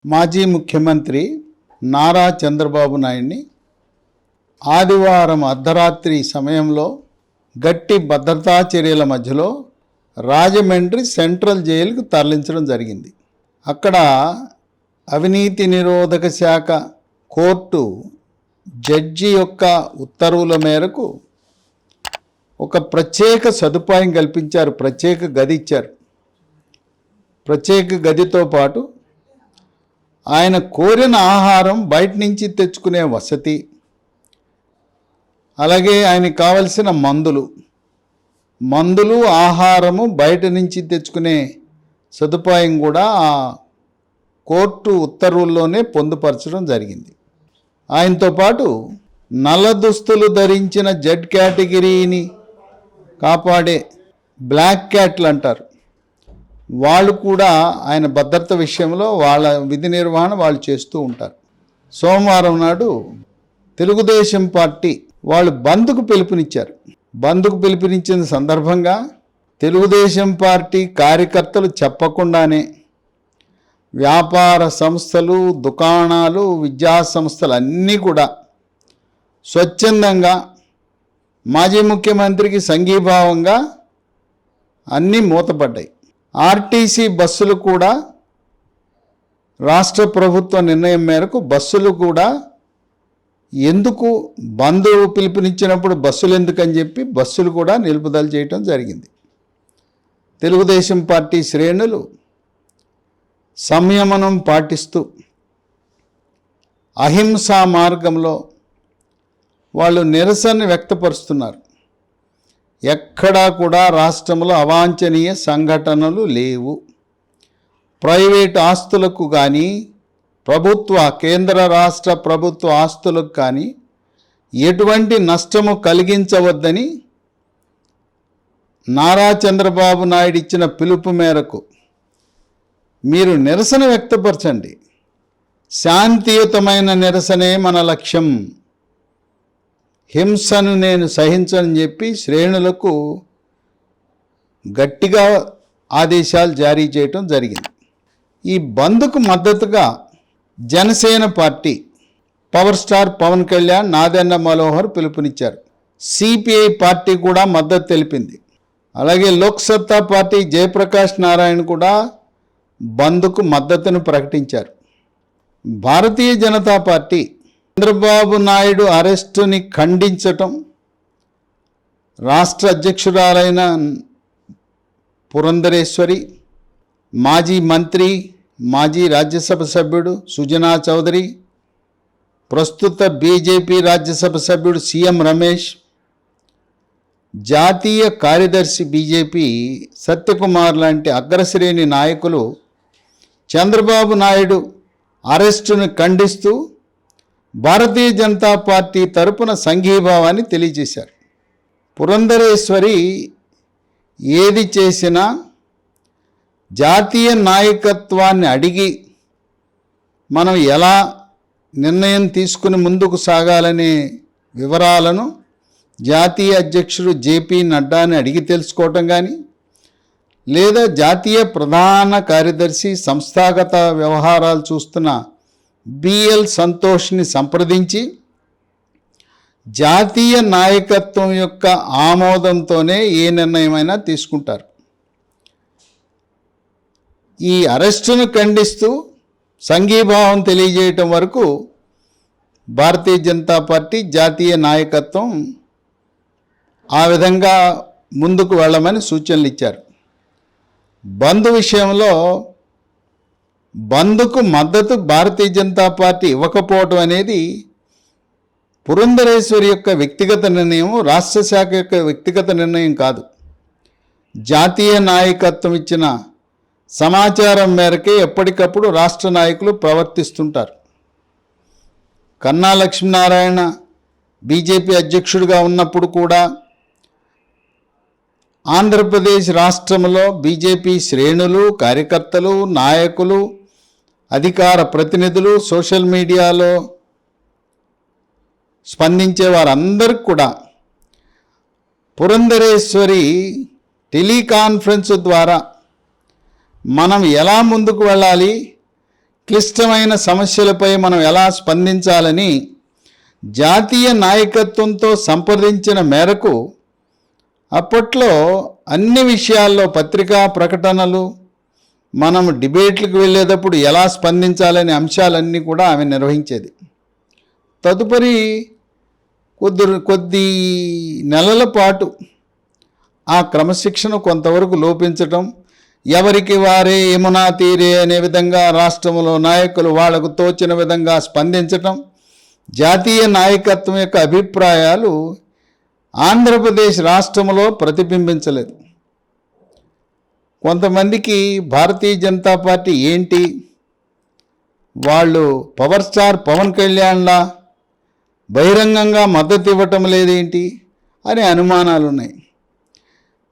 మాజీ ముఖ్యమంత్రి నారా చంద్రబాబు నాయుడిని ఆదివారం అర్ధరాత్రి సమయంలో గట్టి భద్రతా చర్యల మధ్యలో రాజమండ్రి సెంట్రల్ జైలుకు తరలించడం జరిగింది. అక్కడ అవినీతి నిరోధక శాఖ కోర్టు జడ్జి యొక్క ఉత్తర్వుల మేరకు ఒక ప్రత్యేక సదుపాయం కల్పించారు. ప్రత్యేక గది ఇచ్చారు. ప్రత్యేక గదితో పాటు ఆయన కోరిన ఆహారం బయట నుంచి తెచ్చుకునే వసతి, అలాగే ఆయనకు కావలసిన మందులు ఆహారము బయట నుంచి తెచ్చుకునే సదుపాయం కూడా ఆ కోర్టు ఉత్తర్వుల్లోనే పొందుపరచడం జరిగింది. ఆయనతో పాటు నల్ల దుస్తులు ధరించిన జెడ్ కేటగిరీని కాపాడే బ్లాక్ క్యాట్లు అంటారు, వాళ్ళు కూడా ఆయన భద్రత విషయంలో వాళ్ళ విధి నిర్వహణ వాళ్ళు చేస్తూ ఉంటారు. సోమవారం నాడు తెలుగుదేశం పార్టీ వాళ్ళు బంద్కు పిలుపునిచ్చారు. బంద్కు పిలుపునిచ్చిన సందర్భంగా తెలుగుదేశం పార్టీ కార్యకర్తలు చెప్పకుండానే వ్యాపార సంస్థలు, దుకాణాలు, విద్యా సంస్థలు అన్నీ కూడా స్వచ్ఛందంగా మాజీ ముఖ్యమంత్రికి సంఘీభావంగా అన్నీ మూతపడ్డాయి. ఆర్టీసీ బస్సులు కూడా రాష్ట్ర ప్రభుత్వ నిర్ణయం మేరకు బస్సులు కూడా ఎందుకు బంద్ పిలుపునిచ్చినప్పుడు బస్సులు ఎందుకని చెప్పి బస్సులు కూడా నిలుపుదల చేయటం జరిగింది. తెలుగుదేశం పార్టీ శ్రేణులు సంయమనం పాటిస్తూ అహింసా మార్గంలో వాళ్ళు నిరసన వ్యక్తపరుస్తున్నారు. ఎక్కడా కూడా రాష్ట్రంలో అవాంఛనీయ సంఘటనలు లేవు. ప్రైవేట్ ఆస్తులకు కానీ కేంద్ర రాష్ట్ర ప్రభుత్వ ఆస్తులకు కానీ ఎటువంటి నష్టము కలిగించవద్దని నారా చంద్రబాబు నాయుడు ఇచ్చిన పిలుపు మేరకు మీరు నిరసన వ్యక్తపరచండి. శాంతియుతమైన నిరసనే మన లక్ష్యం, హింసను నేను సహించని చెప్పి శ్రేణులకు గట్టిగా ఆదేశాలు జారీ చేయటం జరిగింది. ఈ బంద్కు మద్దతుగా Janasena party power star Pawan Kalyan, Nadendla Manohar పిలుపునిచ్చారు. సిపిఐ పార్టీ కూడా మద్దతు తెలిపింది. అలాగే లోక్సత్తా పార్టీ జయప్రకాష్ నారాయణ కూడా బంద్కు మద్దతును ప్రకటించారు. భారతీయ జనతా పార్టీ చంద్రబాబు నాయుడు అరెస్టుని ఖండించటం, రాష్ట్ర అధ్యక్షురాలైన పురంధరేశ్వరి, మాజీ మంత్రి, మాజీ రాజ్యసభ సభ్యుడు సుజనా చౌదరి, ప్రస్తుత బీజేపీ రాజ్యసభ సభ్యుడు సీఎం రమేష్, జాతీయ కార్యదర్శి బీజేపీ సత్యకుమార్ లాంటి అగ్రశ్రేణి నాయకులు చంద్రబాబు నాయుడు అరెస్టును ఖండిస్తూ భారతీయ జనతా పార్టీ తరపున సంఘీభావాన్ని తెలియజేశారు. పురంధరేశ్వరి ఏది చేసినా జాతీయ నాయకత్వాన్ని అడిగి మనం ఎలా నిర్ణయం తీసుకుని ముందుకు సాగాలనే వివరాలను జాతీయ అధ్యక్షుడు జేపీ నడ్డాని అడిగి తెలుసుకోవటం కానీ, లేదా జాతీయ ప్రధాన కార్యదర్శి సంస్థాగత వ్యవహారాలు చూస్తున్న బిఎల్ సంతోష్ని సంప్రదించి జాతీయ నాయకత్వం యొక్క ఆమోదంతోనే ఏ నిర్ణయమైనా తీసుకుంటారు. ఈ అరెస్టును ఖండిస్తూ సంఘీభావం తెలియజేయటం వరకు భారతీయ జనతా పార్టీ జాతీయ నాయకత్వం ఆ విధంగా ముందుకు వెళ్ళమని సూచనలు ఇచ్చారు. బంద్ విషయంలో బంద్కు మద్దతు భారతీయ జనతా పార్టీ ఇవ్వకపోవటం అనేది పురంధరేశ్వరి యొక్క వ్యక్తిగత నిర్ణయం, రాష్ట్ర శాఖ యొక్క వ్యక్తిగత నిర్ణయం కాదు. జాతీయ నాయకత్వం ఇచ్చిన సమాచారం మేరకే ఎప్పటికప్పుడు రాష్ట్ర నాయకులు ప్రవర్తిస్తుంటారు. కన్నా లక్ష్మీనారాయణ బీజేపీ అధ్యక్షుడిగా ఉన్నప్పుడు కూడా ఆంధ్రప్రదేశ్ రాష్ట్రంలో బీజేపీ శ్రేణులు, కార్యకర్తలు, నాయకులు, అధికార ప్రతినిధులు, సోషల్ మీడియాలో స్పందించే వారందరికీ కూడా పురంధరేశ్వరి టెలికాన్ఫరెన్స్ ద్వారా మనం ఎలా ముందుకు వెళ్ళాలి, క్లిష్టమైన సమస్యలపై మనం ఎలా స్పందించాలని జాతీయ నాయకత్వంతో సంప్రదించిన మేరకు అప్పట్లో అన్ని విషయాల్లో పత్రికా ప్రకటనలు, మనం డిబేట్లకు వెళ్ళేటప్పుడు ఎలా స్పందించాలనే అంశాలన్నీ కూడా ఆమె నిర్వహించేది. తదుపరి కొద్ది నెలల పాటు ఆ క్రమశిక్షణ కొంతవరకు లోపించటం, ఎవరికి వారే యమునా తీరే అనే విధంగా రాష్ట్రంలో నాయకులు వాళ్లకు తోచిన విధంగా స్పందించటం, జాతీయ నాయకత్వం యొక్క అభిప్రాయాలు ఆంధ్రప్రదేశ్ రాష్ట్రంలో ప్రతిబింబించలేదు. కొంతమందికి భారతీయ జనతా పార్టీ ఏంటి, వాళ్ళు పవర్ స్టార్ పవన్ కళ్యాణ్లా బహిరంగంగా మద్దతు ఇవ్వటం లేదేంటి అనే అనుమానాలు ఉన్నాయి.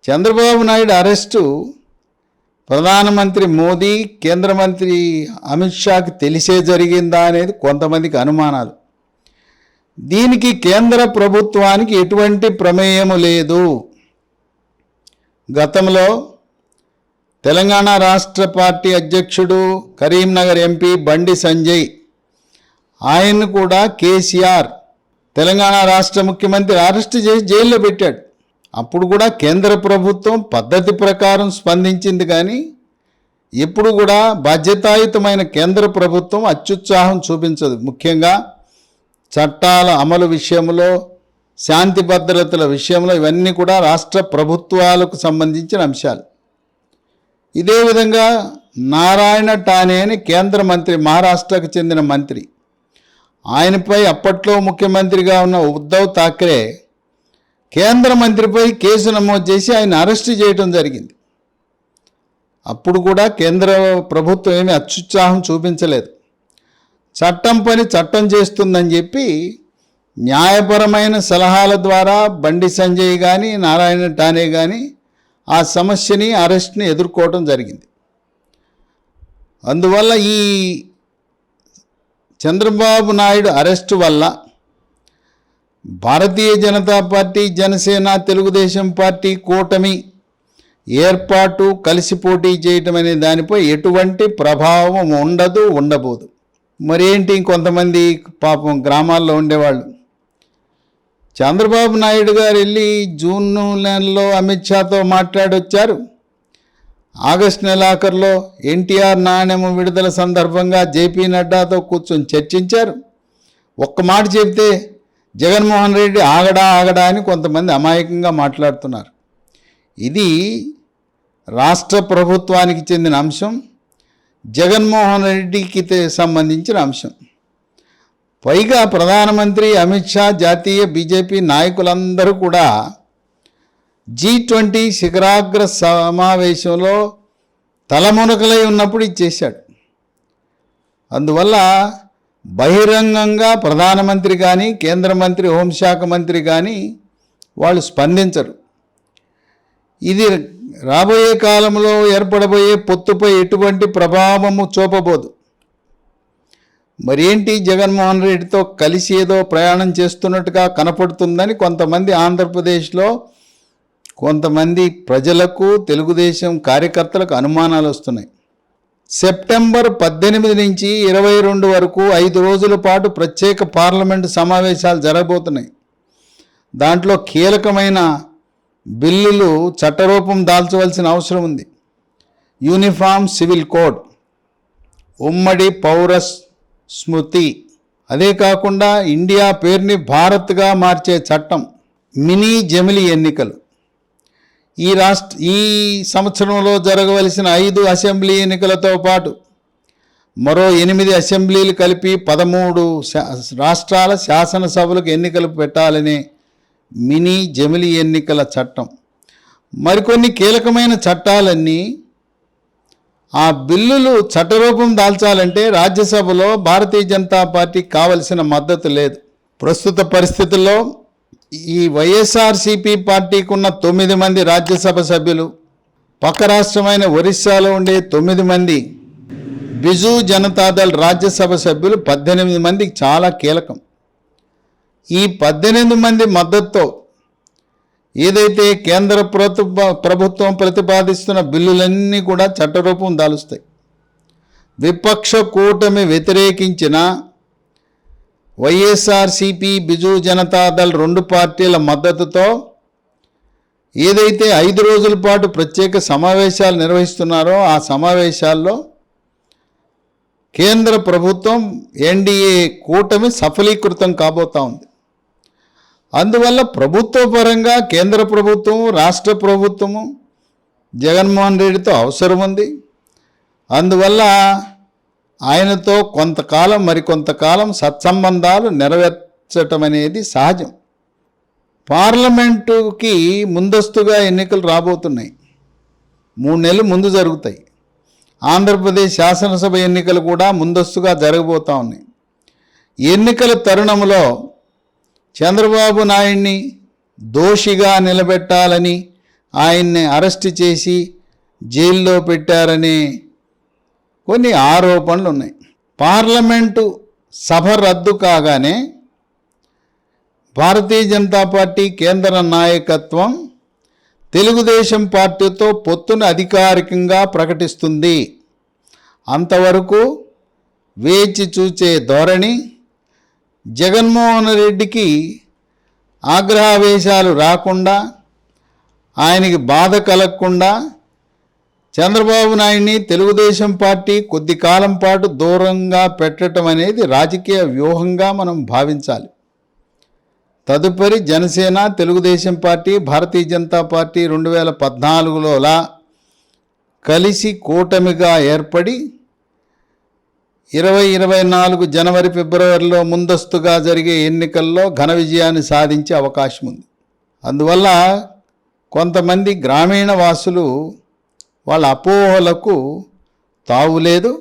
చంద్రబాబు నాయుడు అరెస్టు ప్రధానమంత్రి మోదీ, కేంద్ర మంత్రి అమిత్ షాకి తెలిసే జరిగిందా అనేది కొంతమందికి అనుమానాలు. దీనికి కేంద్ర ప్రభుత్వానికి ఎటువంటి ప్రమేయము లేదు. గతంలో తెలంగాణ రాష్ట్ర పార్టీ అధ్యక్షుడు, కరీంనగర్ ఎంపీ బండి సంజయ్, ఆయన్ను కూడా కేసీఆర్ తెలంగాణ రాష్ట్ర ముఖ్యమంత్రి అరెస్ట్ చేసి జైల్లో పెట్టాడు. అప్పుడు కూడా కేంద్ర ప్రభుత్వం పద్ధతి ప్రకారం స్పందించింది, కానీ ఎప్పుడు కూడా బాధ్యతాయుతమైన కేంద్ర ప్రభుత్వం అత్యుత్సాహం చూపించదు. ముఖ్యంగా చట్టాల అమలు విషయంలో, శాంతి భద్రతల విషయంలో ఇవన్నీ కూడా రాష్ట్ర ప్రభుత్వాలకు సంబంధించిన అంశాలు. ఇదే విధంగా నారాయణ ఠానే అని కేంద్ర మంత్రి, మహారాష్ట్రకు చెందిన మంత్రి, ఆయనపై అప్పట్లో ముఖ్యమంత్రిగా ఉన్న ఉద్ధవ్ ఠాక్రే కేంద్ర మంత్రిపై కేసు నమోదు చేసి ఆయన అరెస్టు చేయడం జరిగింది. అప్పుడు కూడా కేంద్ర ప్రభుత్వం ఏమీ అత్యుత్సాహం చూపించలేదు. చట్టం పని చట్టం చేస్తుందని చెప్పి న్యాయపరమైన సలహాల ద్వారా బండి సంజయ్ కానీ, నారాయణ ఠానే కానీ ఆ సమస్యని, అరెస్ట్ని ఎదుర్కోవడం జరిగింది. అందువల్ల ఈ చంద్రబాబు నాయుడు అరెస్టు వల్ల భారతీయ జనతా పార్టీ, జనసేన, తెలుగుదేశం పార్టీ కూటమి ఏర్పాటు, కలిసి పోటీ చేయటం అనే దానిపై ఎటువంటి ప్రభావం ఉండదు, ఉండబోదు. మరేంటి, కొంతమంది పాపం గ్రామాల్లో ఉండేవాళ్ళు, చంద్రబాబు నాయుడు గారు వెళ్ళి జూన్ నెలలో అమిత్ షాతో మాట్లాడొచ్చారు, ఆగస్టు నెలాఖరులో ఎన్టీఆర్ నాణెము విడుదల సందర్భంగా జేపీ నడ్డాతో కూర్చొని చర్చించారు. ఒక్క మాట చెబితే జగన్మోహన్ రెడ్డి ఆగడా అని కొంతమంది అమాయకంగా మాట్లాడుతున్నారు. ఇది రాష్ట్ర ప్రభుత్వానికి చెందిన అంశం, జగన్మోహన్ రెడ్డికి సంబంధించిన అంశం. పైగా ప్రధానమంత్రి అమిత్ షా, జాతీయ బీజేపీ నాయకులందరూ కూడా G20 శిఖరాగ్ర సమావేశంలో తలమునకలై ఉన్నప్పుడు ఇది చేశాడు. అందువల్ల బహిరంగంగా ప్రధానమంత్రి కానీ, కేంద్ర మంత్రి, హోంశాఖ మంత్రి కానీ వాళ్ళు స్పందించరు. ఇది రాబోయే కాలంలో ఏర్పడబోయే పొత్తుపై ఎటువంటి ప్రభావము చూపబోదు. మరేంటి, జగన్మోహన్ రెడ్డితో కలిసి ఏదో ప్రయాణం చేస్తున్నట్టుగా కనపడుతుందని కొంతమంది ఆంధ్రప్రదేశ్లో కొంతమంది ప్రజలకు, తెలుగుదేశం కార్యకర్తలకు అనుమానాలు వస్తున్నాయి. సెప్టెంబర్ 18 నుంచి 22 వరకు 5 రోజుల పాటు ప్రత్యేక పార్లమెంటు సమావేశాలు జరగబోతున్నాయి. దాంట్లో కీలకమైన బిల్లులు చట్టరూపం దాల్చవలసిన అవసరం ఉంది. యూనిఫామ్ సివిల్ కోడ్, ఉమ్మడి పౌర స్మృతి, అదే కాకుండా ఇండియా పేరుని భారత్గా మార్చే చట్టం, మినీ జమిలి ఎన్నికలు, ఈ సంవత్సరంలో జరగవలసిన 5 అసెంబ్లీ ఎన్నికలతో పాటు మరో 8 అసెంబ్లీలు కలిపి 13 రాష్ట్రాల శాసనసభలకు ఎన్నికలు పెట్టాలనే మినీ జమిలి ఎన్నికల చట్టం, మరికొన్ని కీలకమైన చట్టాలన్నీ ఆ బిల్లులు చట్టరూపం దాల్చాలంటే రాజ్యసభలో భారతీయ జనతా పార్టీకి కావలసిన మద్దతు లేదు. ప్రస్తుత పరిస్థితుల్లో ఈ వైఎస్ఆర్సీపీ పార్టీకి ఉన్న 9 మంది రాజ్యసభ సభ్యులు, పక్క రాష్ట్రమైన ఒరిస్సాలో ఉండే 9 మంది బిజు జనతాదళ్ రాజ్యసభ సభ్యులు 18 మందికి చాలా కీలకం. ఈ 18 మంది మద్దతుతో ఏదైతే కేంద్ర ప్రభుత్వం ప్రతిపాదిస్తున్న బిల్లులన్నీ కూడా చట్టరూపం దాలుస్తాయి. విపక్ష కూటమి వ్యతిరేకించిన వైఎస్ఆర్సీపీ, బిజు జనతాదళ్ 2 పార్టీల మద్దతుతో ఏదైతే 5 రోజుల పాటు ప్రత్యేక సమావేశాలు నిర్వహిస్తున్నారో ఆ సమావేశాల్లో కేంద్ర ప్రభుత్వం ఎన్డీఏ కూటమి సఫలీకృతం కాబోతా ఉంది. అందువల్ల ప్రభుత్వ పరంగా కేంద్ర ప్రభుత్వం, రాష్ట్ర ప్రభుత్వము జగన్మోహన్ రెడ్డితో అవసరం ఉంది. అందువల్ల ఆయనతో మరికొంతకాలం సత్సంబంధాలు నెరవేర్చటం అనేది సహజం. పార్లమెంటుకి ముందస్తుగా ఎన్నికలు రాబోతున్నాయి. 3 నెలలు ముందు జరుగుతాయి. ఆంధ్రప్రదేశ్ శాసనసభ ఎన్నికలు కూడా ముందస్తుగా జరగబోతూ ఉన్నాయి. ఎన్నికల తరుణంలో చంద్రబాబు నాయుడిని దోషిగా నిలబెట్టాలని ఆయన్ని అరెస్ట్ చేసి జైల్లో పెట్టారనే కొన్ని ఆరోపణలు ఉన్నాయి. పార్లమెంటు సభ రద్దు కాగానే భారతీయ జనతా పార్టీ కేంద్ర నాయకత్వం తెలుగుదేశం పార్టీతో పొత్తును అధికారికంగా ప్రకటిస్తుంది. అంతవరకు వేచి చూచే ధోరణి. జగన్మోహన్ రెడ్డికి ఆగ్రహావేశాలు రాకుండా, ఆయనకి బాధ కలగకుండా చంద్రబాబు నాయుడిని తెలుగుదేశం పార్టీ కొద్ది కాలం పాటు దూరంగా పెట్టడం అనేది రాజకీయ వ్యూహంగా మనం భావించాలి. తదుపరి జనసేన, తెలుగుదేశం పార్టీ, భారతీయ జనతా పార్టీ 2014లోలా కలిసి కూటమిగా ఏర్పడి 2024 జనవరి, ఫిబ్రవరిలో ముందస్తుగా జరిగే ఎన్నికల్లో ఘన విజయాన్ని సాధించే అవకాశం ఉంది. అందువల్ల కొంతమంది గ్రామీణ వాసులు వాళ్ళ అపోహలకు తావులేదు.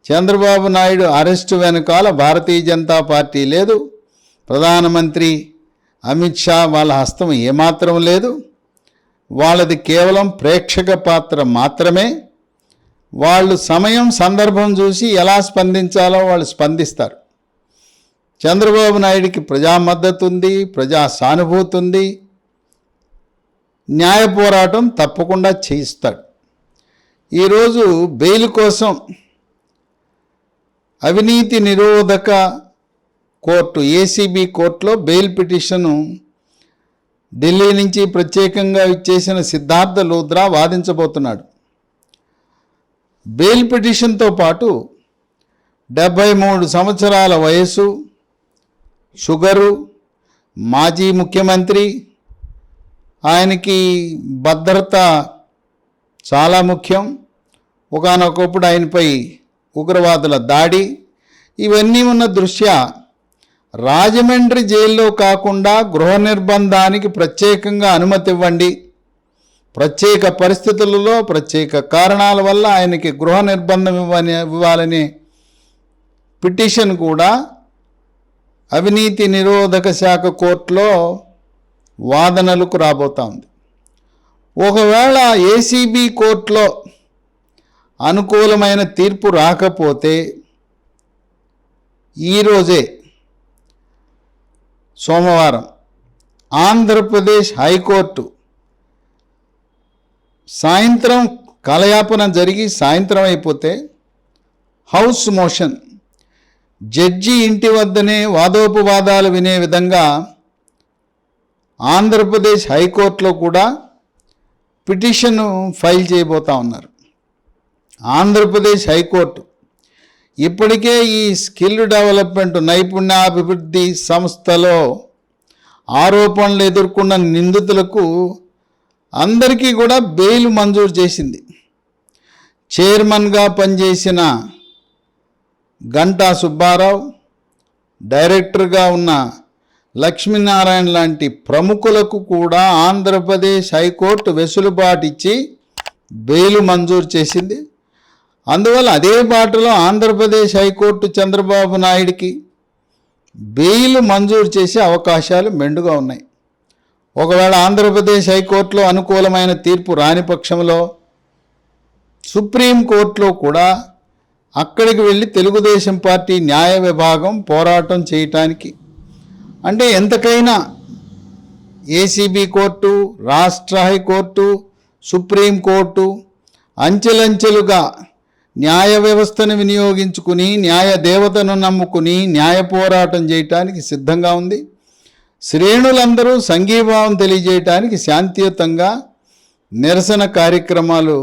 చంద్రబాబు నాయుడు అరెస్టు వెనకాల భారతీయ జనతా పార్టీ లేదు, ప్రధానమంత్రి అమిత్ షా వాళ్ళ హస్తం ఏమాత్రం లేదు. వాళ్ళది కేవలం ప్రేక్షక పాత్ర మాత్రమే. వాళ్ళు సమయం సందర్భం చూసి ఎలా స్పందించాలో వాళ్ళు స్పందిస్తారు. చంద్రబాబు నాయుడికి ప్రజా మద్దతు ఉంది, ప్రజా సానుభూతి ఉంది. న్యాయ పోరాటం తప్పకుండా చేయిస్తాడు. ఈరోజు బెయిల్ కోసం అవినీతి నిరోధక కోర్టు, ఏసీబీ కోర్టులో బెయిల్ పిటిషను ఢిల్లీ నుంచి ప్రత్యేకంగా ఇచ్చేసిన సిద్ధార్థ లూథ్రా వాదించబోతున్నాడు. బెయిల్ పిటిషన్తో పాటు 73 సంవత్సరాల వయసు, షుగరు, మాజీ ముఖ్యమంత్రి, ఆయనకి భద్రత చాలా ముఖ్యం, ఒకానొకప్పుడు ఆయనపై ఉగ్రవాదుల దాడి, ఇవన్నీ ఉన్న దృష్ట్యా రాజమండ్రి జైల్లో కాకుండా గృహ నిర్బంధానికి ప్రత్యేకంగా అనుమతి ఇవ్వండి, ప్రత్యేక పరిస్థితులలో ప్రత్యేక కారణాల వల్ల ఆయనకి గృహ నిర్బంధం ఇవ్వాలనే పిటిషన్ కూడా అవినీతి నిరోధక శాఖ కోర్టులో వాదనలకు రాబోతా ఉంది. ఒకవేళ ఏసీబీ కోర్టులో అనుకూలమైన తీర్పు రాకపోతే ఈరోజే సోమవారం ఆంధ్రప్రదేశ్ హైకోర్టు సాయంత్రం కాలయాపన జరిగి సాయంత్రం అయిపోతే హౌస్ మోషన్, జడ్జి ఇంటి వద్దనే వాదోపవాదాలు వినే విధంగా ఆంధ్రప్రదేశ్ హైకోర్టులో కూడా పిటిషన్ ఫైల్ చేయబోతా ఉన్నారు. ఆంధ్రప్రదేశ్ హైకోర్టు ఇప్పటికే ఈ స్కిల్ డెవలప్మెంట్, నైపుణ్యాభివృద్ధి సంస్థలో ఆరోపణలు ఎదుర్కొన్న నిందితులకు అందరికీ కూడా బెయిల్ మంజూరు చేసింది. చైర్మన్గా పనిచేసిన గంటా సుబ్బారావు, డైరెక్టర్గా ఉన్న లక్ష్మీనారాయణ లాంటి ప్రముఖులకు కూడా ఆంధ్రప్రదేశ్ హైకోర్టు వెసులుబాటు ఇచ్చి బెయిల్ మంజూరు చేసింది. అందువల్ల అదే బాటలో ఆంధ్రప్రదేశ్ హైకోర్టు చంద్రబాబు నాయుడికి బెయిల్ మంజూరు చేసే అవకాశాలు మెండుగా ఉన్నాయి. ఒకవేళ ఆంధ్రప్రదేశ్ హైకోర్టులో అనుకూలమైన తీర్పు రాని పక్షంలో సుప్రీంకోర్టులో కూడా అక్కడికి వెళ్ళి తెలుగుదేశం పార్టీ న్యాయ విభాగం పోరాటం చేయటానికి, అంటే ఎంతకైనా ఏసీబీ కోర్టు, రాష్ట్ర హైకోర్టు, సుప్రీంకోర్టు అంచెలంచెలుగా న్యాయ వ్యవస్థను వినియోగించుకుని న్యాయ దేవతను నమ్ముకుని న్యాయ పోరాటం చేయటానికి సిద్ధంగా ఉంది. శ్రేణులందరూ సంఘీభావం తెలియజేయటానికి శాంతియుతంగా నిరసన కార్యక్రమాలు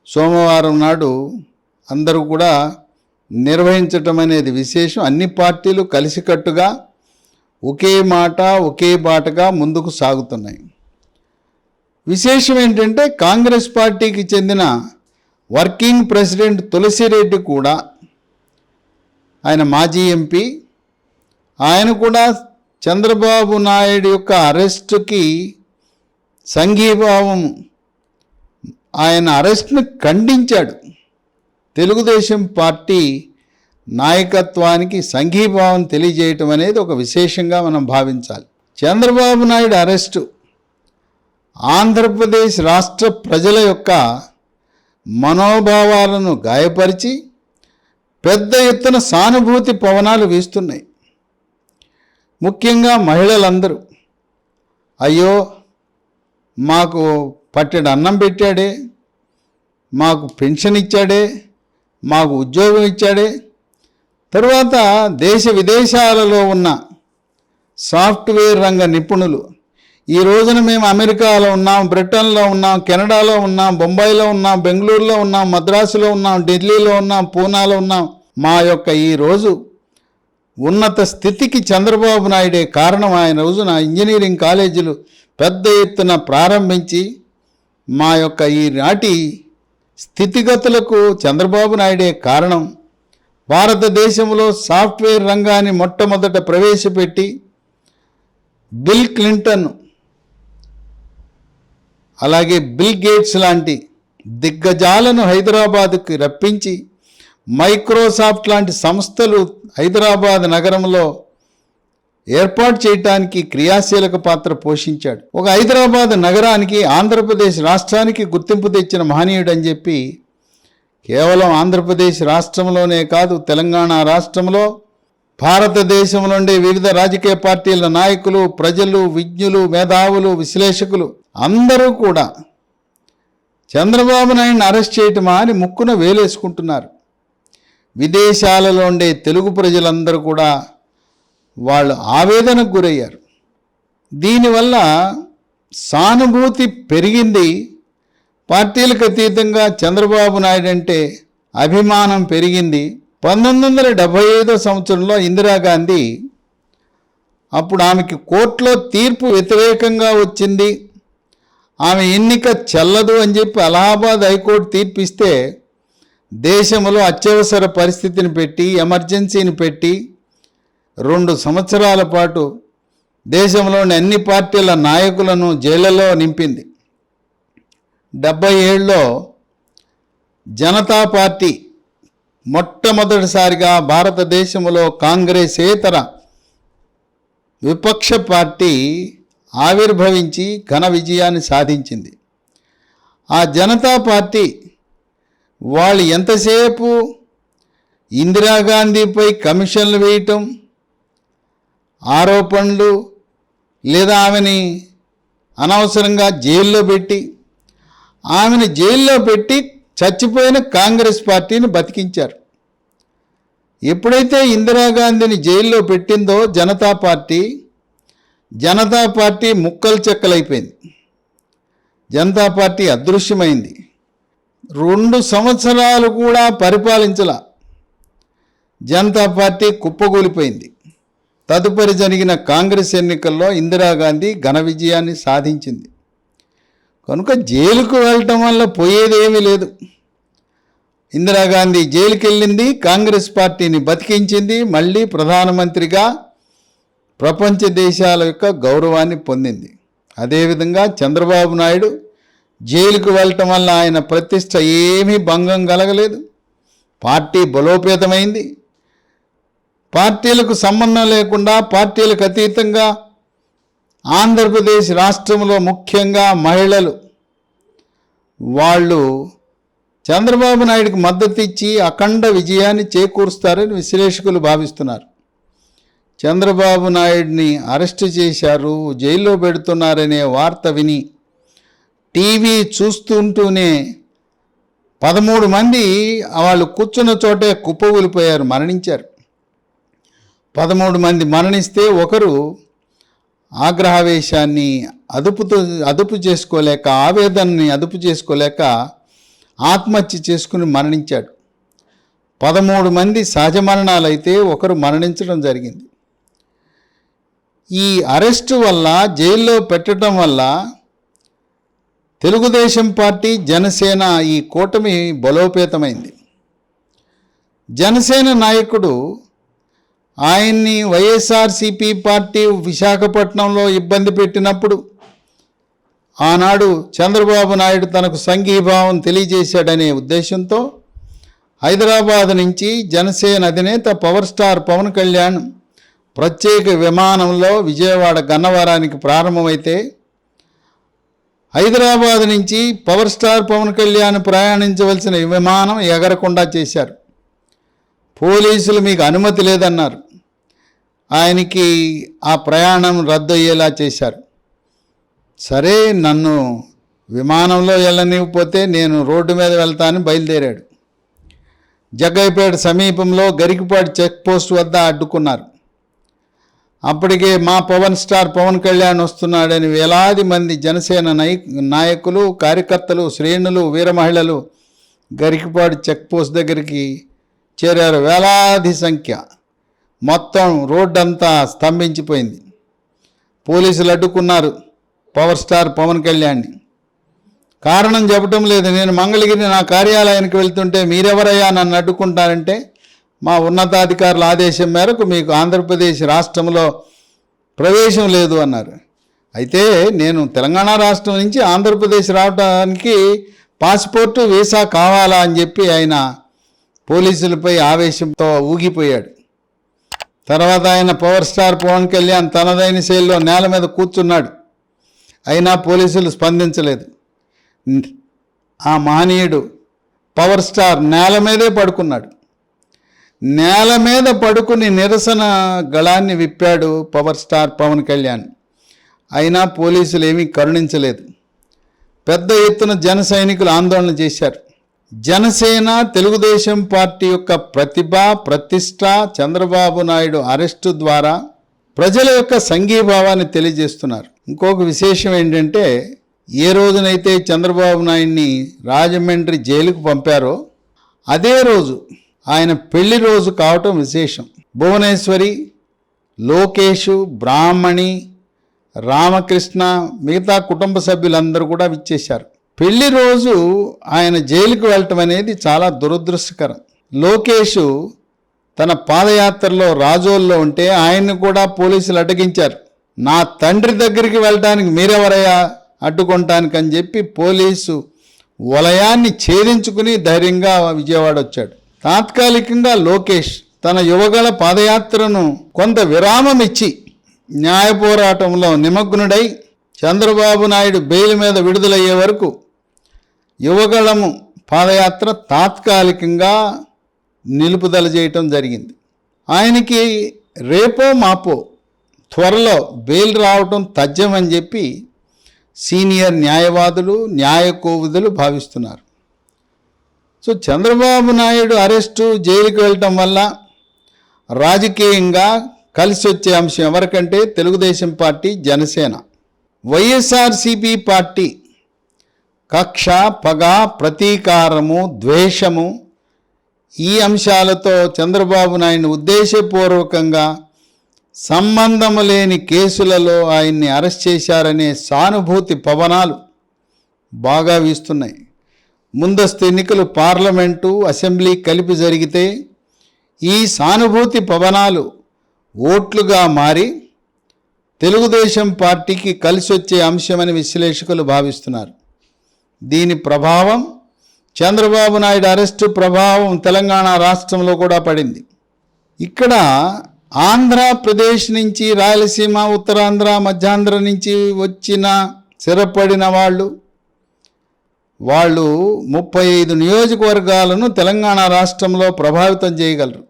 సోమవారం నాడు అందరూ కూడా నిర్వహించటం అనేది విశేషం. అన్ని పార్టీలు కలిసికట్టుగా ఒకే మాట ఒకే బాటగా ముందుకు సాగుతున్నాయి. విశేషం ఏంటంటే కాంగ్రెస్ పార్టీకి చెందిన వర్కింగ్ ప్రెసిడెంట్ తులసిరెడ్డి కూడా, ఆయన మాజీ ఎంపీ, ఆయన కూడా చంద్రబాబు నాయుడు యొక్క అరెస్టుకి సంఘీభావం, ఆయన అరెస్ట్ను ఖండించాడు. తెలుగుదేశం పార్టీ నాయకత్వానికి సంఘీభావం తెలియజేయటం అనేది ఒక విశేషంగా మనం భావించాలి. చంద్రబాబు నాయుడు అరెస్టు ఆంధ్రప్రదేశ్ రాష్ట్ర ప్రజల యొక్క మనోభావాలను గాయపరిచి పెద్ద ఎత్తున సానుభూతి పవనాలు వీస్తున్నాయి. ముఖ్యంగా మహిళలందరూ, అయ్యో మాకు పట్టెడు అన్నం పెట్టాడే, మాకు పెన్షన్ ఇచ్చాడే, మాకు ఉద్యోగం ఇచ్చాడే, తరువాత దేశ విదేశాలలో ఉన్న సాఫ్ట్వేర్ రంగ నిపుణులు, ఈ రోజున మేము అమెరికాలో ఉన్నాం, బ్రిటన్లో ఉన్నాం, కెనడాలో ఉన్నాం, బొంబాయిలో ఉన్నాం, బెంగళూరులో ఉన్నాం, మద్రాసులో ఉన్నాం, ఢిల్లీలో ఉన్నాం, పూనాలో ఉన్నాం, మా యొక్క ఈరోజు ఉన్నత స్థితికి చంద్రబాబు నాయుడే కారణం. ఆయన రోజున ఇంజనీరింగ్ కాలేజీలు పెద్ద ఎత్తున ప్రారంభించి మా యొక్క ఈనాటి స్థితిగతులకు చంద్రబాబు నాయుడే కారణం. భారతదేశంలో సాఫ్ట్వేర్ రంగాన్ని మొట్టమొదట ప్రవేశపెట్టి బిల్ క్లింటన్, అలాగే బిల్ గేట్స్ లాంటి దిగ్గజాలను హైదరాబాదుకి రప్పించి మైక్రోసాఫ్ట్ లాంటి సంస్థలు హైదరాబాద్ నగరంలో ఏర్పాటు చేయడానికి క్రియాశీలక పాత్ర పోషించాడు. ఒక హైదరాబాద్ నగరానికి, ఆంధ్రప్రదేశ్ రాష్ట్రానికి గుర్తింపు తెచ్చిన మహనీయుడు అని చెప్పి కేవలం ఆంధ్రప్రదేశ్ రాష్ట్రంలోనే కాదు, తెలంగాణ రాష్ట్రంలో భారతదేశం నుండి వివిధ రాజకీయ పార్టీల నాయకులు, ప్రజలు, విజ్ఞులు, మేధావులు, విశ్లేషకులు అందరూ కూడా చంద్రబాబు నాయుడిని అరెస్ట్ చేయటమా అని ముక్కున వేలేసుకుంటున్నారు. విదేశాలలో ఉండే తెలుగు ప్రజలందరూ కూడా వాళ్ళు ఆవేదనకు గురయ్యారు. దీనివల్ల సానుభూతి పెరిగింది. పార్టీలకు అతీతంగా చంద్రబాబు నాయుడు అంటే అభిమానం పెరిగింది. 1975 సంవత్సరంలో ఇందిరాగాంధీ, అప్పుడు ఆమెకి కోర్టులో తీర్పు వ్యతిరేకంగా వచ్చింది, ఆమె ఎన్నిక చెల్లదు అని చెప్పి అలహాబాద్ హైకోర్టు తీర్పిస్తే దేశంలో అత్యవసర పరిస్థితిని పెట్టి, ఎమర్జెన్సీని పెట్టి 2 సంవత్సరాల పాటు దేశంలోని అన్ని పార్టీల నాయకులను జైళ్లలో నింపింది. 77లో జనతా పార్టీ మొట్టమొదటిసారిగా భారతదేశంలో కాంగ్రెసేతర విపక్ష పార్టీ ఆవిర్భవించి ఘన విజయాన్ని సాధించింది. ఆ జనతా పార్టీ వాళ్ళు ఎంతసేపు ఇందిరాగాంధీపై కమిషన్లు వేయటం, ఆరోపణలు, లేదా ఆమెని అనవసరంగా జైల్లో పెట్టి, ఆమెను జైల్లో పెట్టి చచ్చిపోయిన కాంగ్రెస్ పార్టీని బతికించారు. ఎప్పుడైతే ఇందిరాగాంధీని జైల్లో పెట్టిందో జనతా పార్టీ ముక్కలు చెక్కలైపోయింది. జనతా పార్టీ అదృశ్యమైంది. 2 సంవత్సరాలు కూడా పరిపాలించాల, జనతా పార్టీ కుప్పగూలిపోయింది. తదుపరి జరిగిన కాంగ్రెస్ ఎన్నికల్లో ఇందిరాగాంధీ ఘన విజయాన్ని సాధించింది. కనుక జైలుకు వెళ్ళటం వల్ల పోయేదేమీ లేదు. ఇందిరాగాంధీ జైలుకి వెళ్ళింది, కాంగ్రెస్ పార్టీని బతికించింది, మళ్ళీ ప్రధానమంత్రిగా ప్రపంచ దేశాల యొక్క గౌరవాన్ని పొందింది. అదేవిధంగా చంద్రబాబు నాయుడు జైలుకు వెళ్ళటం వల్ల ఆయన ప్రతిష్ట ఏమీ భంగం కలగలేదు. పార్టీ బలోపేతమైంది. పార్టీలకు సంబంధం లేకుండా, పార్టీలకు అతీతంగా ఆంధ్రప్రదేశ్ రాష్ట్రంలో ముఖ్యంగా మహిళలు వాళ్ళు చంద్రబాబు నాయుడికి మద్దతు ఇచ్చి అఖండ విజయాన్ని చేకూరుస్తారని విశ్లేషకులు భావిస్తున్నారు. చంద్రబాబు నాయుడిని అరెస్టు చేశారు, జైల్లో పెడుతున్నారనే వార్త విని టీవీ చూస్తుంటూనే 13 మంది వాళ్ళు కూర్చున్న చోటే కుప్పకూలిపోయారు, మరణించారు. 13 మంది మరణిస్తే ఒకరు ఆగ్రహావేశాన్ని అదుపు చేసుకోలేక, ఆవేదనని అదుపు చేసుకోలేక ఆత్మహత్య చేసుకుని మరణించాడు. 13 మంది సహజ మరణాలైతే ఒకరు మరణించడం జరిగింది. ఈ అరెస్టు వల్ల, జైల్లో పెట్టడం వల్ల తెలుగుదేశం పార్టీ, జనసేన ఈ కూటమి బలోపేతమైంది. జనసేన నాయకుడు ఆయన్ని వైఎస్ఆర్సీపీ పార్టీ విశాఖపట్నంలో ఇబ్బంది పెట్టినప్పుడు ఆనాడు చంద్రబాబు నాయుడు తనకు సంఘీభావం తెలియజేశాడనే ఉద్దేశంతో హైదరాబాద్ నుంచి జనసేన అధినేత పవర్ స్టార్ పవన్ కళ్యాణ్ ప్రత్యేక విమానంలో విజయవాడ గన్నవరానికి ప్రారంభమైతే, హైదరాబాద్ నుంచి పవర్ స్టార్ పవన్ కళ్యాణ్ ప్రయాణించవలసిన విమానం ఎగరకుండా చేశారు. పోలీసులు మీకు అనుమతి లేదన్నారు. ఆయనకి ఆ ప్రయాణం రద్దు అయ్యేలా చేశారు. సరే, నన్ను విమానంలో వెళ్ళనివ్వకపోతే నేను రోడ్డు మీద వెళ్తానని బయలుదేరాడు. జగ్గయ్యపేట సమీపంలో గరికపాటి చెక్ పోస్ట్ వద్ద అడ్డుకున్నారు. అప్పటికే మా పవన్ స్టార్ పవన్ కళ్యాణ్ వస్తున్నాడని వేలాది మంది జనసేన నాయకులు, కార్యకర్తలు, శ్రేణులు, వీర మహిళలు గరికపాటి చెక్ పోస్ట్ దగ్గరికి చేరారు. వేలాది సంఖ్య. మొత్తం రోడ్డంతా స్తంభించిపోయింది. పోలీసులు అడ్డుకున్నారు పవర్ స్టార్ పవన్ కళ్యాణ్ని. కారణం చెప్పటం లేదు. నేను మంగళగిరి నా కార్యాలయానికి వెళ్తుంటే మీరెవరయ్యా నన్ను అడ్డుకుంటారంటే, మా ఉన్నతాధికారుల ఆదేశం మేరకు మీకు ఆంధ్రప్రదేశ్ రాష్ట్రంలో ప్రవేశం లేదు అన్నారు. అయితే నేను తెలంగాణ రాష్ట్రం నుంచి ఆంధ్రప్రదేశ్ రావడానికి పాస్పోర్టు, వీసా కావాలా అని చెప్పి ఆయన పోలీసులపై ఆవేశంతో ఊగిపోయాడు. తర్వాత ఆయన పవర్ స్టార్ పవన్ కళ్యాణ్ తనదైన శైలిలో నేల మీద కూర్చున్నాడు. అయినా పోలీసులు స్పందించలేదు. ఆ మహనీయుడు పవర్ స్టార్ నేల మీదే పడుకున్నాడు. నేల మీద పడుకుని నిరసన గళాన్ని విప్పాడు పవర్ స్టార్ పవన్ కళ్యాణ్. అయినా పోలీసులు ఏమీ కరుణించలేదు. పెద్ద ఎత్తున జన సైనికులు ఆందోళన చేశారు. జనసేన, తెలుగుదేశం పార్టీ యొక్క ప్రతిభ, ప్రతిష్ట చంద్రబాబు నాయుడు అరెస్టు ద్వారా ప్రజల యొక్క సంఘీభావాన్ని తెలియజేస్తున్నారు. ఇంకొక విశేషం ఏంటంటే, ఏ రోజునైతే చంద్రబాబు నాయుడిని రాజమండ్రి జైలుకు పంపారో అదే రోజు ఆయన పెళ్లి రోజు కావటం విశేషం. భువనేశ్వరి, లోకేష్, బ్రాహ్మణి, రామకృష్ణ, మిగతా కుటుంబ సభ్యులందరూ కూడా విచ్చేశారు. పెళ్లి రోజు ఆయన జైలుకు వెళ్ళటం అనేది చాలా దురదృష్టకరం. లోకేష్ తన పాదయాత్రలో రాజోల్లో ఉంటే ఆయన్ని కూడా పోలీసులు అడ్డగించారు. నా తండ్రి దగ్గరికి వెళ్ళటానికి మీరెవరయ్యా అడ్డుకుంటానికి అని చెప్పి పోలీసు వలయాన్ని ఛేదించుకుని ధైర్యంగా విజయవాడ వచ్చాడు. తాత్కాలికంగా లోకేష్ తన యువగళ పాదయాత్రను కొంత విరామం ఇచ్చి న్యాయ పోరాటంలో నిమగ్నుడై చంద్రబాబు నాయుడు బెయిల్ మీద విడుదలయ్యే వరకు యువగళము పాదయాత్ర తాత్కాలికంగా నిలుపుదల చేయటం జరిగింది. ఆయనకి రేపో మాపో త్వరలో బెయిల్ రావటం తథ్యమని చెప్పి సీనియర్ న్యాయవాదులు, న్యాయ కోవిదులు భావిస్తున్నారు. సో చంద్రబాబు నాయుడు అరెస్టు, జైలుకి వెళ్ళటం వల్ల రాజకీయంగా కలిసి వచ్చే అంశం ఎవరికంటే తెలుగుదేశం పార్టీ, జనసేన. వైఎస్ఆర్సీపీ పార్టీ కక్ష, పగ, ప్రతీకారము, ద్వేషము ఈ అంశాలతో చంద్రబాబు నాయుడిని ఉద్దేశపూర్వకంగా సంబంధము లేని కేసులలో ఆయన్ని అరెస్ట్ చేశారనే సానుభూతి పవనాలు బాగా వీస్తున్నాయి. ముందస్తు ఎన్నికలు పార్లమెంటు, అసెంబ్లీ కలిపి జరిగితే ఈ సానుభూతి పవనాలు ఓట్లుగా మారి తెలుగుదేశం పార్టీకి కలిసి వచ్చే అంశమని విశ్లేషకులు భావిస్తున్నారు. దీని ప్రభావం, చంద్రబాబు నాయుడు అరెస్టు ప్రభావం తెలంగాణ రాష్ట్రంలో కూడా పడింది. ఇక్కడ ఆంధ్రప్రదేశ్ నుంచి, రాయలసీమ, ఉత్తరాంధ్ర, మధ్యాంధ్ర నుంచి వచ్చిన స్థిరపడిన వాళ్ళు 35 నియోజకవర్గాలను తెలంగాణ రాష్ట్రంలో ప్రభావితం చేయగలరు.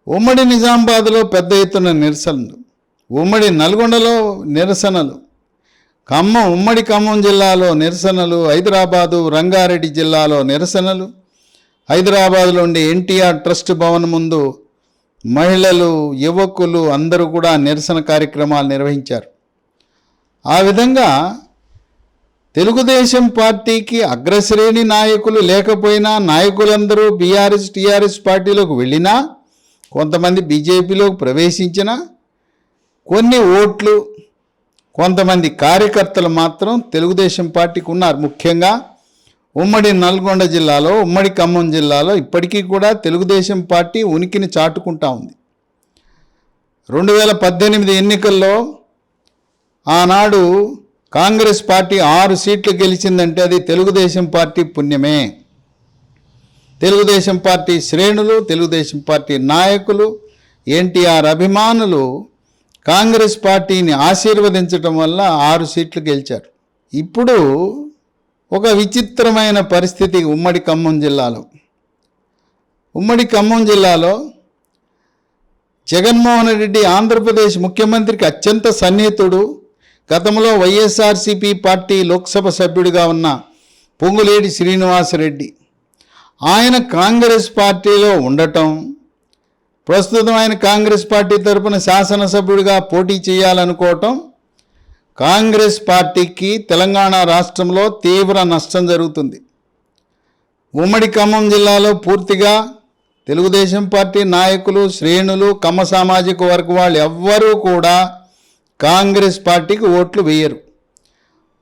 ఉమ్మడి నిజామాబాద్లో పెద్ద ఎత్తున నిరసనలు, ఉమ్మడి నల్గొండలో నిరసనలు, ఉమ్మడి ఖమ్మం జిల్లాలో నిరసనలు, హైదరాబాదు రంగారెడ్డి జిల్లాలో నిరసనలు, హైదరాబాద్లోని ఎన్టీఆర్ ట్రస్ట్ భవన్ ముందు మహిళలు, యువకులు అందరూ కూడా నిరసన కార్యక్రమాలు నిర్వహించారు. ఆ విధంగా తెలుగుదేశం పార్టీకి అగ్రశ్రేణి నాయకులు లేకపోయినా, నాయకులందరూ బీఆర్ఎస్ టీఆర్ఎస్ పార్టీలోకి వెళ్ళినా, కొంతమంది బీజేపీలోకి ప్రవేశించినా, కొన్ని ఓట్లు కొంతమంది కార్యకర్తలు మాత్రం తెలుగుదేశం పార్టీకి ఉన్నారు. ముఖ్యంగా ఉమ్మడి నల్గొండ జిల్లాలో, ఉమ్మడి ఖమ్మం జిల్లాలో ఇప్పటికీ కూడా తెలుగుదేశం పార్టీ ఉనికిని చాటుకుంటా ఉంది. 2018 ఎన్నికల్లో ఆనాడు కాంగ్రెస్ పార్టీ 6 సీట్లు గెలిచిందంటే అది తెలుగుదేశం పార్టీ పుణ్యమే. తెలుగుదేశం పార్టీ శ్రేణులు, తెలుగుదేశం పార్టీ నాయకులు, ఎన్టీఆర్ అభిమానులు కాంగ్రెస్ పార్టీని ఆశీర్వదించడం వల్ల 6 సీట్లు గెలిచారు. ఇప్పుడు ఒక విచిత్రమైన పరిస్థితి ఉమ్మడి ఖమ్మం జిల్లాలో జగన్మోహన్ రెడ్డి ఆంధ్రప్రదేశ్ ముఖ్యమంత్రికి అత్యంత సన్నిహితుడు. గతంలో వైఎస్ఆర్సీపీ పార్టీ లోక్సభ సభ్యుడిగా ఉన్న పొంగులేటి శ్రీనివాసరెడ్డి ఆయన కాంగ్రెస్ పార్టీలో ఉండటం, ప్రస్తుతం ఆయన కాంగ్రెస్ పార్టీ తరపున శాసనసభ్యుడిగా పోటీ చేయాలనుకోవటం కాంగ్రెస్ పార్టీకి తెలంగాణ రాష్ట్రంలో తీవ్ర నష్టం జరుగుతుంది. ఉమ్మడి ఖమ్మం జిల్లాలో పూర్తిగా తెలుగుదేశం పార్టీ నాయకులు, శ్రేణులు, కమ్మ సామాజిక వర్గం వాళ్ళు ఎవ్వరూ కూడా కాంగ్రెస్ పార్టీకి ఓట్లు వేయరు.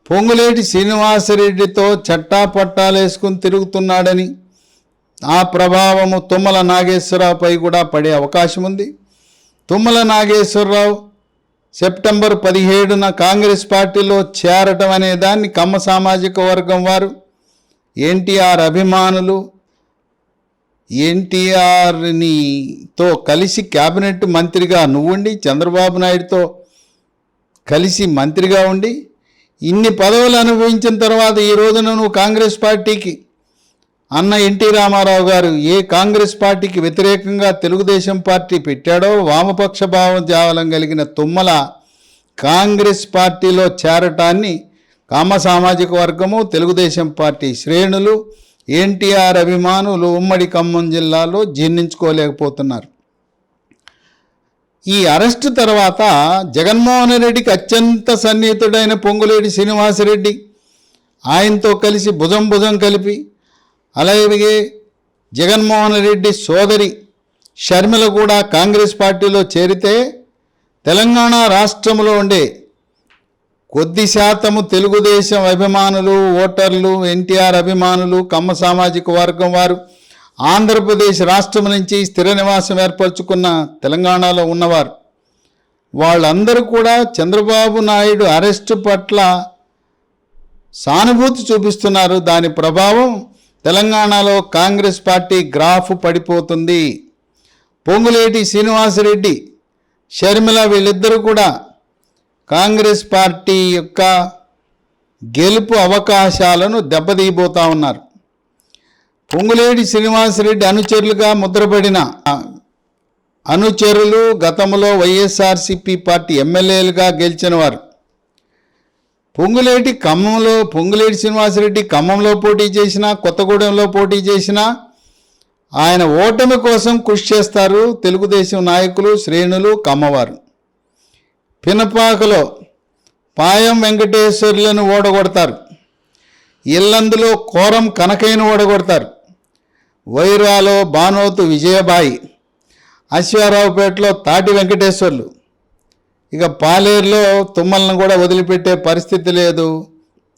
పొంగులేటి శ్రీనివాసరెడ్డితో చట్టాపట్టాలేసుకుని తిరుగుతున్నాడని ఆ ప్రభావము తుమ్మల నాగేశ్వరరావుపై కూడా పడే అవకాశం ఉంది. తుమ్మల నాగేశ్వరరావు సెప్టెంబర్ 17న కాంగ్రెస్ పార్టీలో చేరటం అనే దాన్ని కమ్మ సామాజిక వర్గం వారు, ఎన్టీఆర్ అభిమానులు ఎన్టీఆర్తో కలిసి క్యాబినెట్ మంత్రిగా నువ్వుండి, చంద్రబాబు నాయుడుతో కలిసి మంత్రిగా ఉండి ఇన్ని పదవులు అనుభవించిన తర్వాత ఈ రోజున నువ్వు కాంగ్రెస్ పార్టీకి అన్న ఎన్టీ రామారావు గారు ఏ కాంగ్రెస్ పార్టీకి వ్యతిరేకంగా తెలుగుదేశం పార్టీ పెట్టాడో, వామపక్ష భావజాలం కలిగిన తుమ్మల కాంగ్రెస్ పార్టీలో చేరటాన్ని కామ సామాజిక వర్గము, తెలుగుదేశం పార్టీ శ్రేణులు, ఎన్టీఆర్ అభిమానులు ఉమ్మడి ఖమ్మం జిల్లాలో జీర్ణించుకోలేకపోతున్నారు. ఈ అరెస్టు తర్వాత జగన్మోహన్ రెడ్డికి అత్యంత సన్నిహితుడైన పొంగులేటి శ్రీనివాసరెడ్డి ఆయనతో కలిసి భుజం కలిపి, అలాగే జగన్మోహన్ రెడ్డి సోదరి షర్మిల కూడా కాంగ్రెస్ పార్టీలో చేరితే తెలంగాణ రాష్ట్రంలో ఉండే కొద్ది శాతము తెలుగుదేశం అభిమానులు, ఓటర్లు, ఎన్టీఆర్ అభిమానులు, కమ్మ సామాజిక వర్గం వారు ఆంధ్రప్రదేశ్ రాష్ట్రం నుంచి స్థిర నివాసం ఏర్పరచుకున్న తెలంగాణలో ఉన్నవారు వాళ్ళందరూ కూడా చంద్రబాబు నాయుడు అరెస్టు పట్ల సానుభూతి చూపిస్తున్నారు. దాని ప్రభావం తెలంగాణలో కాంగ్రెస్ పార్టీ గ్రాఫ్ పడిపోతుంది. పొంగులేటి శ్రీనివాసరెడ్డి, షర్మిల వీళ్ళిద్దరూ కూడా కాంగ్రెస్ పార్టీ యొక్క గెలుపు అవకాశాలను దెబ్బతీయబోతా ఉన్నారు. పొంగులేటి శ్రీనివాసరెడ్డి అనుచరులుగా ముద్రపడిన అనుచరులు గతంలో వైఎస్ఆర్సీపీ పార్టీ ఎమ్మెల్యేలుగా గెలిచిన వారు. పొంగులేటి శ్రీనివాసరెడ్డి ఖమ్మంలో పోటీ చేసినా, కొత్తగూడెంలో పోటీ చేసినా ఆయన ఓటమి కోసం కృషి చేస్తారు తెలుగుదేశం నాయకులు, శ్రేణులు, కమ్మవారు. పినపాకలో పాయం వెంకటేశ్వర్లను ఓడగొడతారు. ఇల్లందులో కోరం కనకయ్యను ఓడగొడతారు. వైరాలో బానోతు విజయబాయి, అశ్వారావుపేటలో తాటి వెంకటేశ్వర్లు, ఇక పాలేరులో తుమ్మలను కూడా వదిలిపెట్టే పరిస్థితి లేదు.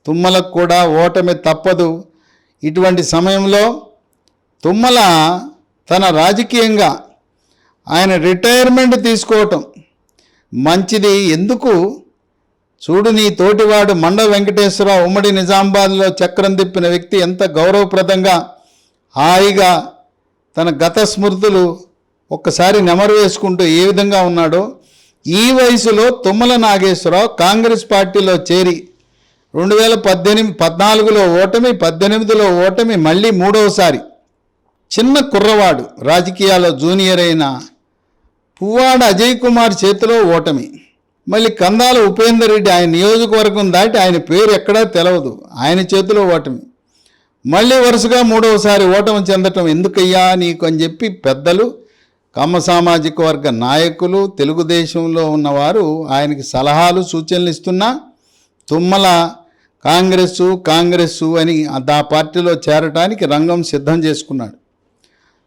తుమ్మలకు కూడా ఓటమి తప్పదు. ఇటువంటి సమయంలో తుమ్మల తన రాజకీయంగా ఆయన రిటైర్మెంట్ తీసుకోవటం మంచిది. ఎందుకు చూడు, నీ తోటివాడు మండ వెంకటేశ్వరరావు ఉమ్మడి నిజామాబాద్లో చక్రం తిప్పిన వ్యక్తి ఎంత గౌరవప్రదంగా హాయిగా తన గత స్మృతులు ఒక్కసారి నెమరు వేసుకుంటూ ఏ విధంగా ఉన్నాడో, ఈ వయసులో తుమ్మల నాగేశ్వరరావు కాంగ్రెస్ పార్టీలో చేరి 2014లో ఓటమి, 18లో ఓటమి, మళ్ళీ మూడవసారి చిన్న కుర్రవాడు రాజకీయాల్లో జూనియర్ అయిన పువ్వాడ అజయ్ కుమార్ చేతిలో ఓటమి. మళ్ళీ కందాల ఉపేందర్ రెడ్డి ఆయన నియోజకవర్గం దాటి ఆయన పేరు ఎక్కడా తెలవదు, ఆయన చేతిలో ఓటమి. మళ్ళీ వరుసగా మూడవసారి ఓటమి చెందటం ఎందుకయ్యా నీకు అని చెప్పి పెద్దలు, కమ్మ సామాజిక వర్గ నాయకులు, తెలుగుదేశంలో ఉన్నవారు ఆయనకి సలహాలు సూచనలు ఇస్తున్నా తుమ్మల కాంగ్రెస్సు అని ఆ పార్టీలో చేరటానికి రంగం సిద్ధం చేసుకున్నాడు.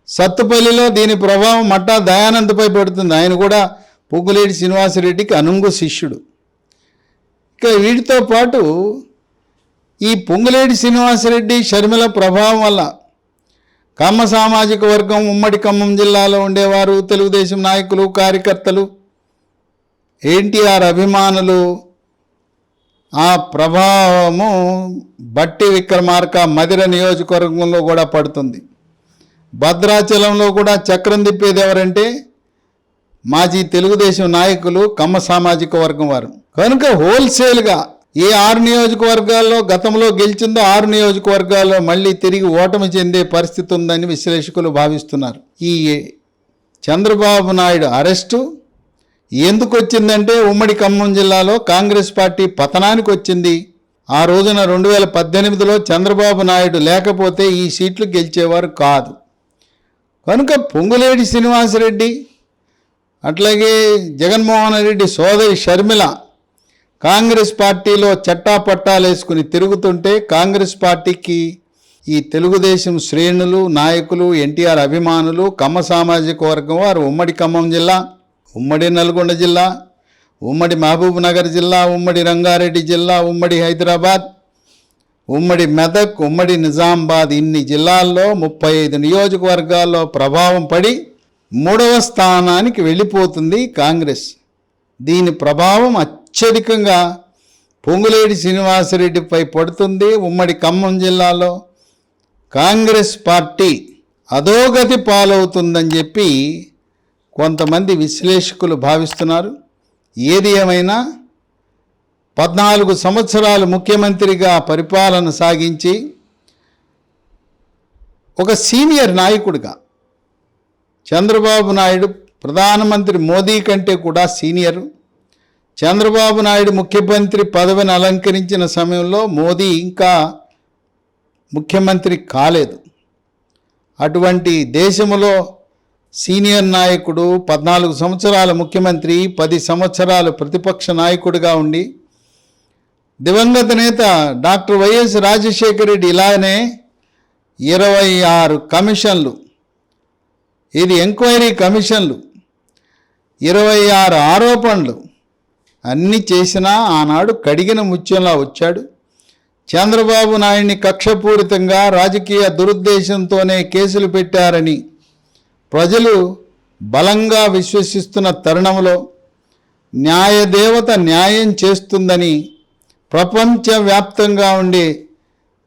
సత్తుపల్లిలో దీని ప్రభావం మట్టా దయానందపై పడుతుంది. ఆయన కూడా పొంగులేటి శ్రీనివాసరెడ్డికి అనుంగు శిష్యుడు. ఇక వీటితో పాటు ఈ పొంగులేటి శ్రీనివాసరెడ్డి షర్మిల ప్రభావం వల్ల కమ్మ సామాజిక వర్గం, ఉమ్మడి ఖమ్మం జిల్లాలో ఉండేవారు, తెలుగుదేశం నాయకులు, కార్యకర్తలు, ఎన్టీఆర్ అభిమానులు, ఆ ప్రభావము బట్టి విక్రమార్క మదిర నియోజకవర్గంలో కూడా పడుతుంది. భద్రాచలంలో కూడా చక్రం తిప్పేది ఎవరంటే మాజీ తెలుగుదేశం నాయకులు, కమ్మ సామాజిక వర్గం వారు. కనుక హోల్సేల్గా ఏ 6 నియోజకవర్గాల్లో గతంలో గెలిచిందో 6 నియోజకవర్గాల్లో మళ్ళీ తిరిగి ఓటమి చెందే పరిస్థితి ఉందని విశ్లేషకులు భావిస్తున్నారు. ఈ చంద్రబాబు నాయుడు అరెస్టు ఎందుకు వచ్చిందంటే ఉమ్మడి ఖమ్మం జిల్లాలో కాంగ్రెస్ పార్టీ పతనానికి వచ్చింది. ఆ రోజున 2018లో చంద్రబాబు నాయుడు లేకపోతే ఈ సీట్లు గెలిచేవారు కాదు. కనుక పొంగులేటి శ్రీనివాసరెడ్డి అట్లాగే జగన్మోహన్ రెడ్డి సోదరి షర్మిల కాంగ్రెస్ పార్టీలో చట్టాపట్టాలు వేసుకుని తిరుగుతుంటే కాంగ్రెస్ పార్టీకి ఈ తెలుగుదేశం శ్రేణులు, నాయకులు, ఎన్టీఆర్ అభిమానులు, కమ్మ సామాజిక వర్గం వారు ఉమ్మడి ఖమ్మం జిల్లా, ఉమ్మడి నల్గొండ జిల్లా, ఉమ్మడి మహబూబ్ నగర్ జిల్లా, ఉమ్మడి రంగారెడ్డి జిల్లా, ఉమ్మడి హైదరాబాద్, ఉమ్మడి మెదక్, ఉమ్మడి నిజామాబాద్, ఇన్ని జిల్లాల్లో 35 నియోజకవర్గాల్లో ప్రభావం పడి 3వ స్థానానికి వెళ్ళిపోతుంది కాంగ్రెస్. దీని ప్రభావం అత్యధికంగా పొంగులేటి శ్రీనివాసరెడ్డిపై పడుతుంది. ఉమ్మడి ఖమ్మం జిల్లాలో కాంగ్రెస్ పార్టీ అధోగతి పాలవుతుందని చెప్పి కొంతమంది విశ్లేషకులు భావిస్తున్నారు. ఏది ఏమైనా 14 సంవత్సరాలు ముఖ్యమంత్రిగా పరిపాలన సాగించి ఒక సీనియర్ నాయకుడిగా చంద్రబాబు నాయుడు ప్రధానమంత్రి మోదీ కంటే కూడా సీనియరు. చంద్రబాబు నాయుడు ముఖ్యమంత్రి పదవిని అలంకరించిన సమయంలో మోదీ ఇంకా ముఖ్యమంత్రి కాలేదు. అటువంటి దేశంలో సీనియర్ నాయకుడు 14 సంవత్సరాల ముఖ్యమంత్రి, 10 సంవత్సరాలు ప్రతిపక్ష నాయకుడిగా ఉండి దివంగత నేత డాక్టర్ వైఎస్ రాజశేఖర రెడ్డి ఇలానే 26 కమిషన్లు, ఇది ఎంక్వైరీ కమిషన్లు, 26 ఆరోపణలు అన్నీ చేసినా ఆనాడు కడిగిన ముత్యంలా వచ్చాడు. చంద్రబాబు నాయుడిని కక్షపూరితంగా రాజకీయ దురుద్దేశంతోనే కేసులు పెట్టారని ప్రజలు బలంగా విశ్వసిస్తున్న తరుణంలో న్యాయదేవత న్యాయం చేస్తుందని ప్రపంచవ్యాప్తంగా ఉండే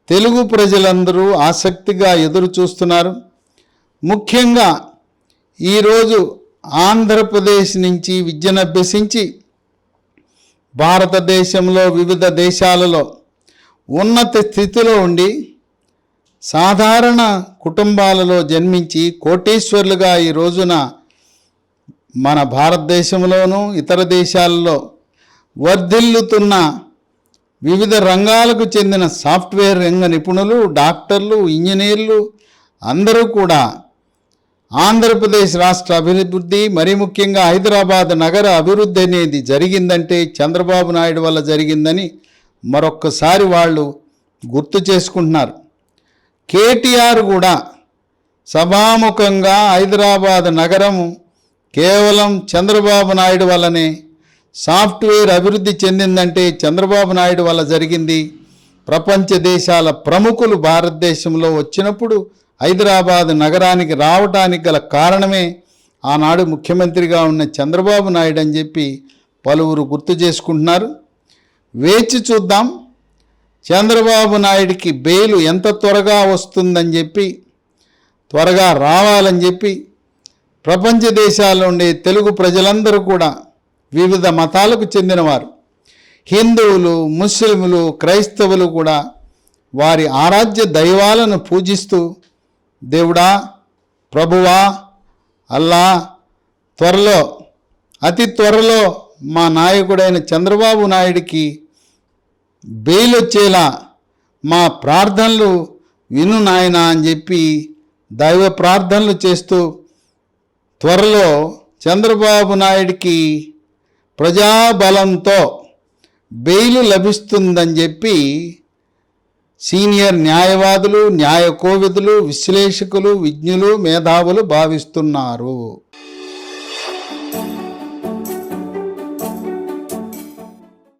తెలుగు ప్రజలందరూ ఆసక్తిగా ఎదురు చూస్తున్నారు. ముఖ్యంగా ఈరోజు ఆంధ్రప్రదేశ్ నుంచి విద్యనభ్యసించి భారతదేశంలో వివిధ దేశాలలో ఉన్నత స్థితిలో ఉండి సాధారణ కుటుంబాలలో జన్మించి కోటీశ్వరులుగా ఈ రోజున మన భారతదేశంలోనూ ఇతర దేశాలలో వర్ధిల్లుతున్న వివిధ రంగాలకు చెందిన సాఫ్ట్వేర్ రంగ నిపుణులు, డాక్టర్లు, ఇంజనీర్లు అందరూ కూడా ఆంధ్రప్రదేశ్ రాష్ట్ర అభివృద్ధి, మరీ ముఖ్యంగా హైదరాబాద్ నగర అభివృద్ధి అనేది జరిగిందంటే చంద్రబాబు నాయుడు వల్ల జరిగిందని మరొక్కసారి వాళ్ళు గుర్తు చేసుకుంటున్నారు. కేటీఆర్ కూడా సభాముఖంగా హైదరాబాద్ నగరము కేవలం చంద్రబాబు నాయుడు వల్లనే సాఫ్ట్వేర్ అభివృద్ధి చెందిందంటే చంద్రబాబు నాయుడు వల్ల జరిగింది. ప్రపంచ దేశాల ప్రముఖులు భారతదేశంలో వచ్చినప్పుడు హైదరాబాద్ నగరానికి రావటానికి గల కారణమే ఆనాడు ముఖ్యమంత్రిగా ఉన్న చంద్రబాబు నాయుడు అని చెప్పి పలువురు గుర్తు చేసుకుంటున్నారు. వేచి చూద్దాం. చంద్రబాబు నాయుడికి బెయిల్ ఎంత త్వరగా వస్తుందని చెప్పి, త్వరగా రావాలని చెప్పి ప్రపంచ దేశాల్లో ఉండే తెలుగు ప్రజలందరూ కూడా వివిధ మతాలకు చెందినవారు, హిందువులు, ముస్లింలు, క్రైస్తవులు కూడా వారి ఆరాధ్య దైవాలను పూజిస్తూ దేవుడా, ప్రభువా, అల్లా త్వరలో, అతి త్వరలో మా నాయకుడైన చంద్రబాబు నాయుడికి బెయిల్ వచ్చేలా మా ప్రార్థనలు విను నాయనా అని చెప్పి దైవ ప్రార్థనలు చేస్తూ త్వరలో చంద్రబాబు నాయుడికి ప్రజాబలంతో బెయిల్ లభిస్తుందని చెప్పి సీనియర్ న్యాయవాదులు, న్యాయ కోవిదులు, విశ్లేషకులు, విజ్ఞులు, మేధావులు భావిస్తున్నారు.